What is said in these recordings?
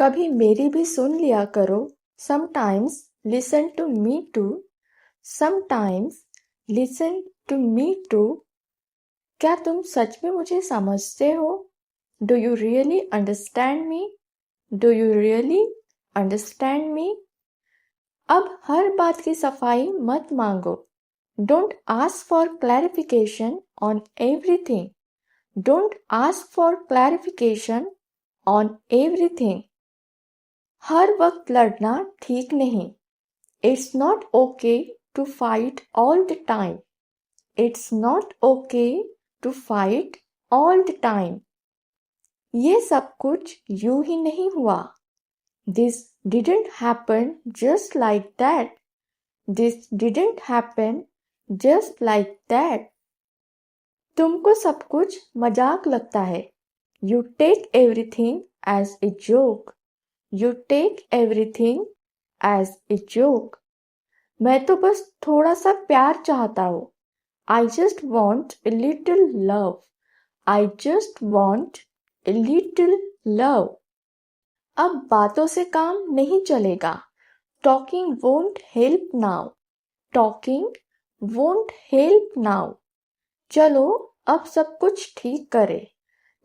कभी मेरी भी सुन लिया करो। Sometimes listen to me too. Sometimes listen to me too. क्या तुम सच में मुझे समझते हो? Do you really understand me? Do you really understand me? अब हर बात की सफाई मत मांगो। Don't ask for clarification on everything. Don't ask for clarification on everything. हर वक्त लड़ना ठीक नहीं। It's not okay to fight all the time. It's not okay to fight all the time. ये सब कुछ यूं ही नहीं हुआ। This didn't happen just like that. This didn't happen just like that. तुमको सब कुछ मजाक लगता है। You take everything as a joke. You take everything as a joke. मैं तो बस थोड़ा सा प्यार चाहता हूँ। I just want a little love. I just want a little love. अब बातों से काम नहीं चलेगा। Talking won't help now. Talking won't help now. चलो अब सब कुछ ठीक करें।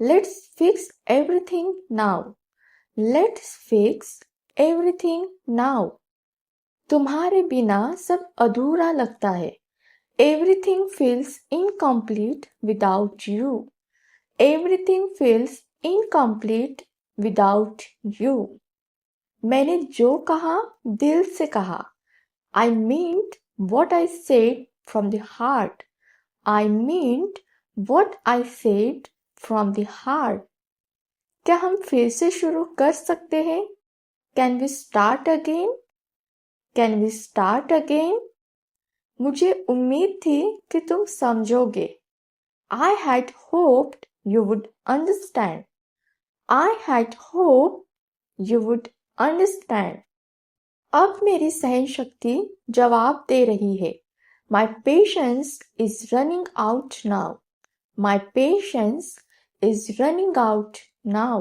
Let's fix everything now. Let's fix everything now. तुम्हारे बिना सब अधूरा लगता है। Everything feels incomplete without you. Everything feels incomplete without you. मैंने जो कहा दिल से कहा। आई meant what I said from the heart. I meant what I said from the heart. क्या हम फिर से शुरू कर सकते हैं? Can we start again? Can we start again? मुझे उम्मीद थी कि तुम समझोगे। I had hoped you would understand. I had hoped you would understand. अब मेरी सहन शक्ति जवाब दे रही है। My patience is running out now. My patience is running out now.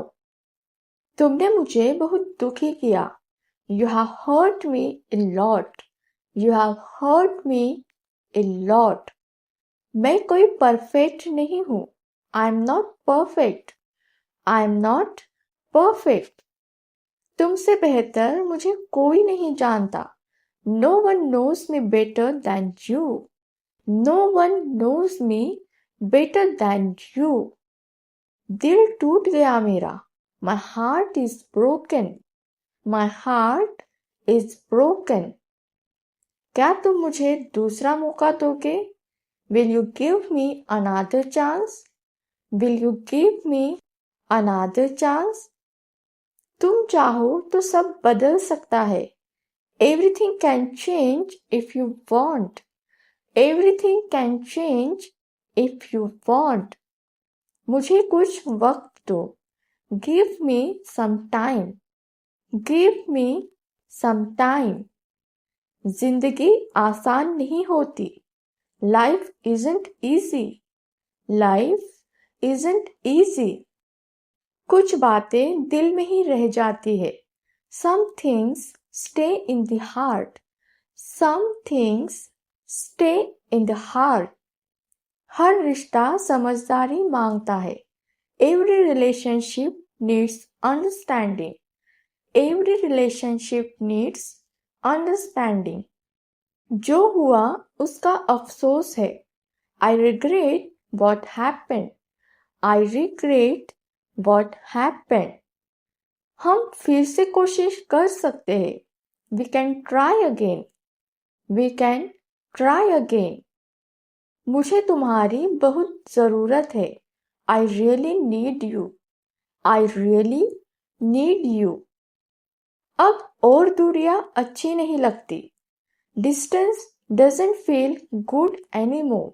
तुमने मुझे बहुत दुखी किया। You have hurt me a lot. You have hurt me a lot. मैं कोई परफेक्ट नहीं हूँ। I am not perfect. I am not perfect. तुमसे बेहतर मुझे कोई नहीं जानता। No one knows me better than you. No one knows me better than you. दिल टूट गया मेरा। My heart is broken. My heart is broken. क्या तुम मुझे दूसरा मौका दोगे? Will you give me another chance? Will you give me another chance? तुम चाहो तो सब बदल सकता है। Everything can change if you want. Everything can change if you want. मुझे कुछ वक्त दो। Give me some time. Give me some time. जिंदगी आसान नहीं होती। Life isn't easy. Life isn't easy. कुछ बातें दिल में ही रह जाती है। Some things stay in the heart. Some things stay in the heart. हर रिश्ता समझदारी मांगता है। Every relationship needs understanding. Every relationship needs understanding. जो हुआ उसका अफसोस है। I regret what happened. I regret what happened. हम फिर से कोशिश कर सकते हैं। We can try again. We can try again. मुझे तुम्हारी बहुत ज़रूरत है। I really need you. I really need you. अब और दूरियां अच्छी नहीं लगती। Distance doesn't feel good anymore.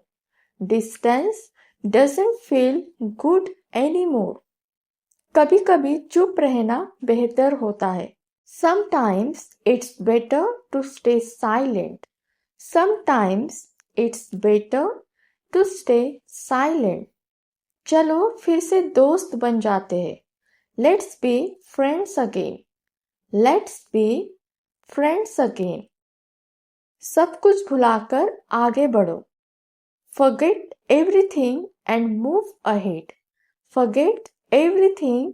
Distance doesn't feel good anymore. कभी कभी चुप रहना बेहतर होता है। Sometimes it's better to stay silent. Sometimes it's better to stay silent. चलो फिर से दोस्त बन जाते हैं। Let's be friends again. Let's be friends again. सब कुछ भुलाकर आगे बढ़ो. Forget everything and move ahead. Forget everything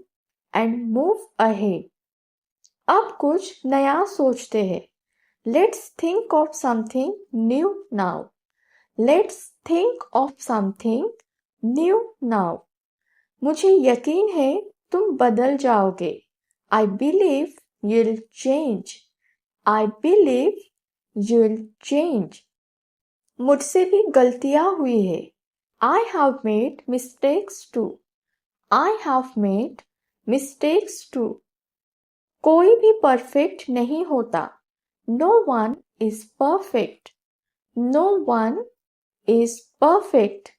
and move ahead. अब कुछ नया सोचते हैं. Let's think of something new now. Let's think of something new now. मुझे यकीन है तुम बदल जाओगे. I believe you'll change. I believe you'll change. मुझसे भी गलतियां हुई है. I have made mistakes too. I have made mistakes too. कोई भी परफेक्ट नहीं होता. No one is perfect. No one is perfect.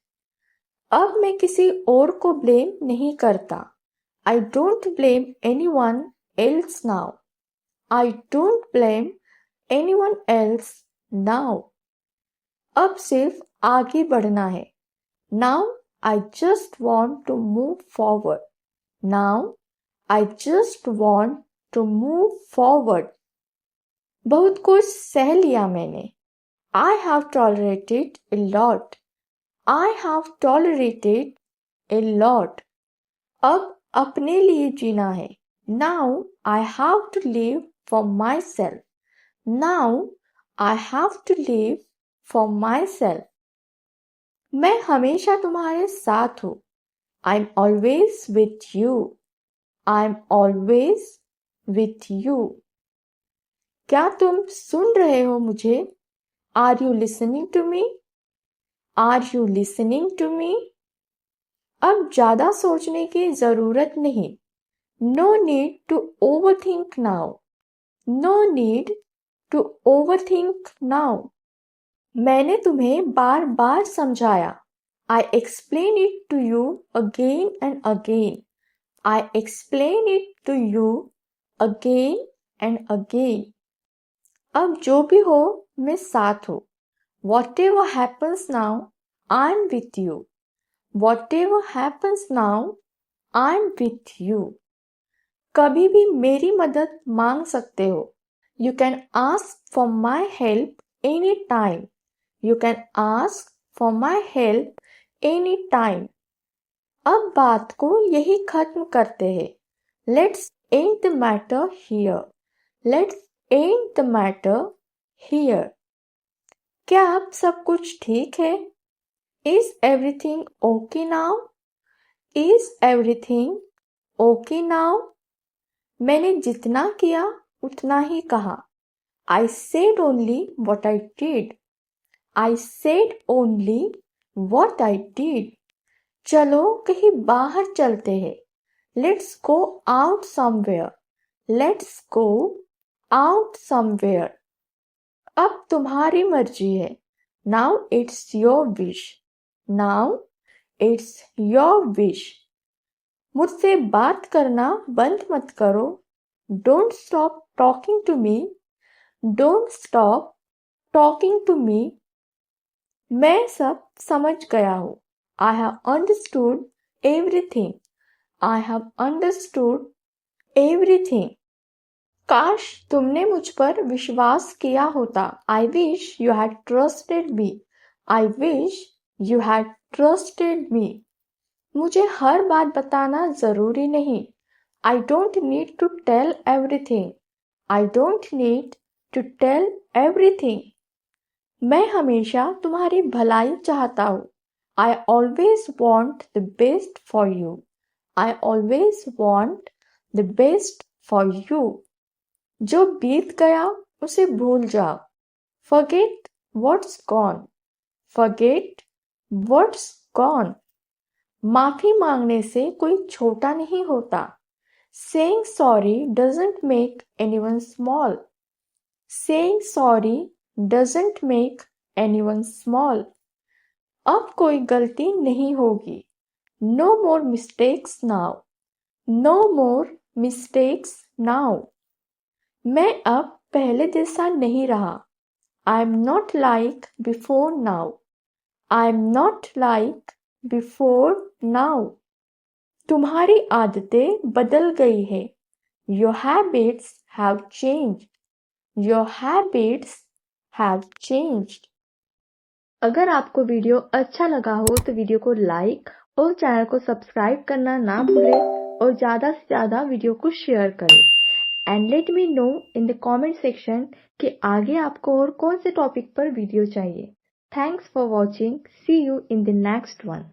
अब मैं किसी और को ब्लेम नहीं करता. I don't blame anyone else now. I don't blame anyone else now. अब सिर्फ आगे बढ़ना है. Now I just want to move forward. Now I just want to move forward. बहुत कुछ सह लिया मैंने. I have tolerated a lot. I have tolerated a lot. अब अपने लिए जीना है. Now I have to live for myself. Now I have to live for myself. मैं हमेशा तुम्हारे साथ हूँ. I'm always with you. I'm always with you. क्या तुम सुन रहे हो मुझे? Are you listening to me? Are you listening to me? अब ज़्यादा सोचने की ज़रूरत नहीं. No need to overthink now. No need to overthink now. मैंने तुम्हें बार बार समझाया. I explain it to you again and again. I explain it to you again and again. अब जो भी हो मैं साथ हूँ. Whatever happens now, I'm with you. Whatever happens now, I'm with you. कभी भी मेरी मदद मांग सकते हो. You can ask for my help anytime. You can ask for my help anytime. अब बात को यही खत्म करते हैं. Let's end the matter here. Let's end the matter here. क्या अब सब कुछ ठीक है? Is everything okay now? Is everything okay now? मैंने जितना किया उतना ही कहा. I said only what I did. I said only what I did. चलो कहीं बाहर चलते हैं. Let's go out somewhere. Let's go out somewhere. अब तुम्हारी मर्जी है. Now it's your wish. Now it's your wish. मुझसे बात करना बंद मत करो. Don't stop talking to me. Don't stop talking to me. मैं सब समझ गया हूँ. I have understood everything. I have understood everything. काश तुमने मुझ पर विश्वास किया होता. I wish you had trusted me. I wish you had trusted me. मुझे हर बात बताना जरूरी नहीं. I don't need to tell everything. I don't need to tell everything. मैं हमेशा तुम्हारी भलाई चाहता हूँ. I always want the best for you. I always want the best for you. जो बीत गया उसे भूल जाओ. Forget what's gone. Forget what's gone. माफी मांगने से कोई छोटा नहीं होता. Saying sorry doesn't make anyone small. Saying sorry doesn't make anyone small. अब कोई गलती नहीं होगी. No more mistakes now. No more mistakes now. मैं अब पहले जैसा नहीं रहा. I'm not like before now. I'm not like before now. तुम्हारी आदतें बदल गई है. Your habits have changed. Your habits have changed. अगर आपको वीडियो अच्छा लगा हो तो वीडियो को लाइक और चैनल को सब्सक्राइब करना ना भूलें और ज़्यादा से ज़्यादा वीडियो को शेयर करें। And let me know in the comment section कि आगे आपको और कौन से टॉपिक पर वीडियो चाहिए। Thanks for watching. See you in the next one.